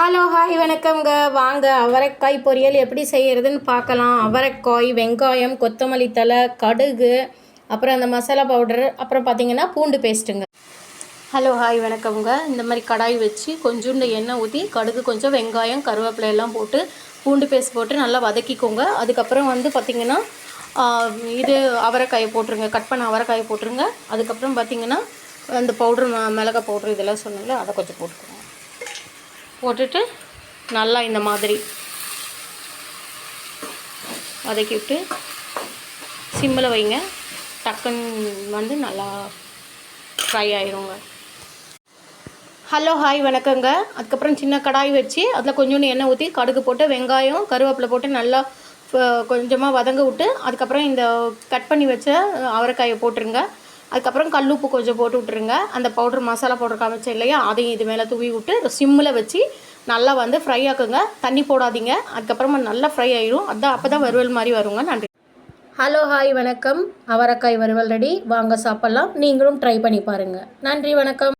Hello hi வணக்கம்ங்க. வாங்க அவரைக்காய் பொரியல் எப்படி செய்கிறதுன்னு பார்க்கலாம். அவரைக்காய், வெங்காயம், கொத்தமல்லி தழை, கடுகு, அப்புறம் அந்த மசாலா பவுடர், அப்புறம் பார்த்திங்கன்னா பூண்டு பேஸ்ட்டுங்க. ஹலோ ஹாய் வணக்கம்ங்க. இந்த மாதிரி கடாய் வச்சு கொஞ்சோண்டு எண்ணெய் ஊற்றி கடுகு கொஞ்சம், வெங்காயம், கருவேப்பிலை எல்லாம் போட்டு பூண்டு பேஸ்ட் போட்டு நல்லா வதக்கிக்கோங்க. அதுக்கப்புறம் பார்த்திங்கன்னா இது அவரைக்காயை போட்டுருங்க, கட் பண்ண அவரைக்காயை போட்டுருங்க. அதுக்கப்புறம் பார்த்திங்கன்னா அந்த பவுட்ரு, மிளகாய் பவுட்ரு இதெல்லாம் சொன்னீங்களே அதை கொஞ்சம் போட்டுக்கோங்க. போட்டுட்டு நல்லா இந்த மாதிரி வதக்கி விட்டு சிம்மில் வைங்க. டக்குன்னு நல்லா ஃப்ரை ஆயிருங்க. ஹலோ ஹாய் வணக்கங்க. அதுக்கப்புறம் சின்ன கடாய் வச்சு அதில் கொஞ்சோண்டு எண்ணெய் ஊற்றி கடுகு போட்டு வெங்காயம், கருவேப்பிலை போட்டு நல்லா கொஞ்சமாக வதங்க விட்டு அதுக்கப்புறம் இந்த கட் பண்ணி வச்ச அவரைக்காயை போட்டுருங்க. அதுக்கப்புறம் கல்லுப்பு கொஞ்சம் போட்டு விட்டுருங்க. அந்த பவுடர், மசாலா பவுடர் காமிச்சேன் இல்லையா, அதையும் இது மேலே தூவி விட்டு சிம்மில் வச்சு நல்லா ஃப்ரை ஆக்குங்க. தண்ணி போடாதீங்க. அதுக்கப்புறமா நல்லா ஃப்ரை ஆயிடும். அப்போ தான் வறுவல் மாதிரி வருங்க. நன்றி. ஹலோ ஹாய் வணக்கம். அவரைக்காய் வறுவல் ரெடி. வாங்க சாப்பிட்லாம். நீங்களும் ட்ரை பண்ணி பாருங்கள். நன்றி, வணக்கம்.